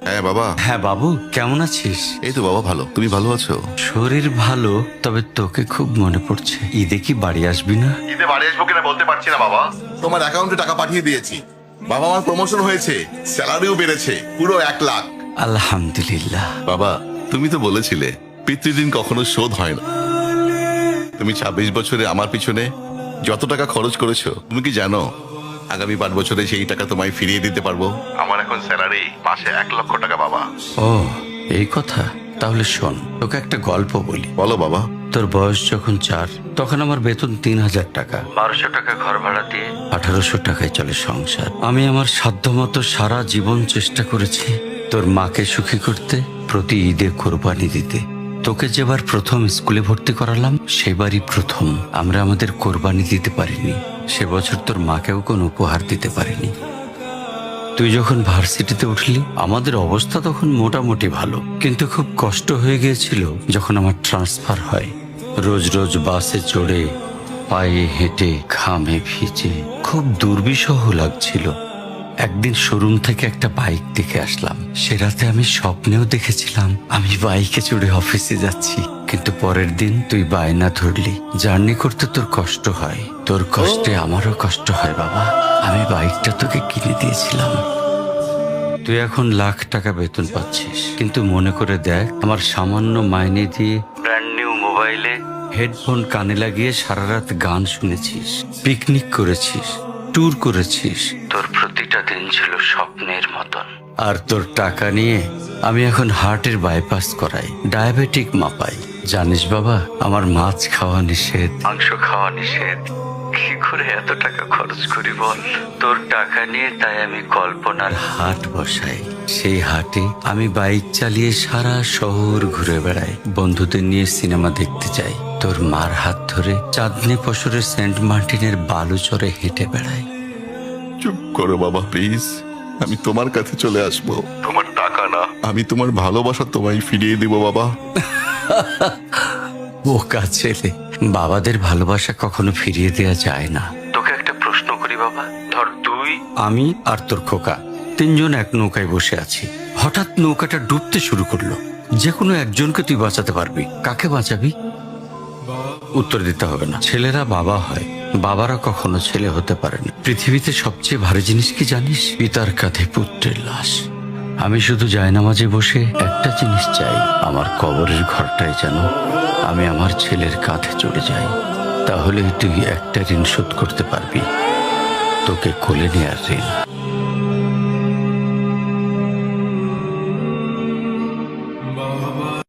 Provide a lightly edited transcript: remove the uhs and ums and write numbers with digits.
হ্যাঁ বাবা। হ্যাঁ বাবু, কেমন আছিস? এই তো বাবা ভালো, তুমি ভালো আছো? শরীর ভালো, তবে তোকে খুব মনে পড়ছে। ঈদে কি বাড়ি আসবি না? ঈদে বাড়ি আসবো কিনা বলতে পারছি না বাবা। তোমার অ্যাকাউন্টে টাকা পাঠিয়ে দিয়েছি বাবা, আমার প্রমোশন হয়েছে, স্যালারিও বেড়েছে পুরো 1 লাখ। আলহামদুলিল্লাহ। বাবা তুমি তো বলেছিলে পিতৃদিন কখনো শোধ হয় না। তুমি 26 বছরে আমার পিছনে যত টাকা খরচ করেছো, তুমি কি জানো আগামী 5 বছরে সেই টাকা তোমায় ফিরিয়ে দিতে পারবো। আমার এখন স্যালারি মাসে 1 লক্ষ টাকা বাবা। ও, এই কথা। তাহলে শোন, তোকে একটা গল্প বলি। বলো বাবা। তোর বয়স যখন 4, তখন আমার বেতন 3000 টাকা। 1200 টাকা ঘর ভাড়া দিয়ে 1800 টাকায় চলে সংসার। আমি আমার সাধ্যমতো সারা জীবন চেষ্টা করেছি তোর মাকে সুখী করতে, প্রতি ঈদে কোরবানি দিতে। তোকে যেবার প্রথম স্কুলে ভর্তি করালাম, সেবারই প্রথম আমরা আমাদের কোরবানি দিতে পারিনি। সে বছর তোর মাকেও কোনো উপহার দিতে পারিনি। তুই যখন ভার্সিটিতে উঠলি, আমাদের অবস্থা তখন মোটামুটি ভালো, কিন্তু খুব কষ্ট হয়ে গিয়েছিল যখন আমার ট্রান্সফার হয়। রোজ রোজ বাসে চড়ে, পায়ে হেঁটে, ঘামে ভিজে খুব দুর্বিষহ লাগছিল। একদিন শোরুম থেকে একটা বাইক দেখে আসলাম। সে রাতে আমি স্বপ্নেও দেখেছিলাম আমি বাইকে চড়ে অফিসে যাচ্ছি। কিন্তু পরের দিন তুই বায়না ধরলি, জার্নি করতে তোর কষ্ট হয়। তোর কষ্টে আমারও কষ্ট হয় বাবা। আমি বাইকটা তোকে কিনে দিয়েছিলাম। তুই এখন লাখ টাকা বেতন পাচ্ছিস, কিন্তু মনে করে দেখ, আমার সামান্য মাইনে দিয়ে ব্র্যান্ড নিউ মোবাইলে হেডফোন কানে লাগিয়ে সারা রাত গান শুনেছিস, পিকনিক করেছিস, ট্যুর করেছিস। তোর প্রতিটা দিন ছিল স্বপ্নের মতন। আর তোর টাকা নিয়ে আমি এখন হার্টের বাইপাস করাই, ডায়াবেটিক মাপাই। জানিস বাবা, আমার মাছ খাওয়া নিষেধ, মাংস খাওয়া নিষেধ। কি করে এত টাকা খরচ করি বল? তোর টাকা নিয়ে তাই আমি কল্পনার হাট বসাই। সেই হাটে আমি বাইক চালিয়ে সারা শহর ঘুরে বেড়াই, বন্ধুদের নিয়ে সিনেমা দেখতে যাই, তোর মার হাত ধরে চাঁদনি পশরে সেন্ট মার্টিনের বালুচরে হেঁটে বেড়াই। চুপ করো বাবা প্লিজ, আমি তোমার কাছে চলে আসবো। তোমার টাকা না, আমি তোমার ভালোবাসা তোমায় ফিরিয়ে দিব বাবা। বোকা ছেলে, বাবাদের ভালোবাসা কখনো ফিরিয়ে দেয়া যায় না। তোকে একটা প্রশ্ন করি বাবা, ধর তুই, আমি আর তোর খোকা তিনজন এক নৌকায় বসে আছি। হঠাৎ নৌকাটা ডুবতে শুরু করলো। যে কোনো একজনকে তুই বাঁচাতে পারবি, কাকে বাঁচাবি? উত্তর দিতে হবে না। ছেলেরা বাবা হয়, বাবারা কখনো ছেলে হতে পারে না। পৃথিবীতে সবচেয়ে ভারী জিনিস কি জানিস? পিতার কাঁধে পুত্রের লাশ। আমি শুধু জায়নামাজে বসে একটা জিনিস চাই, আমার কবরের ঘরটায় যেন আমি আমার ছেলের কাঁধে চড়ে যাই। তাহলেই তুই একটা ঋণ শোধ করতে পারবি, তোকে কোলে নেয়ার ঋণ।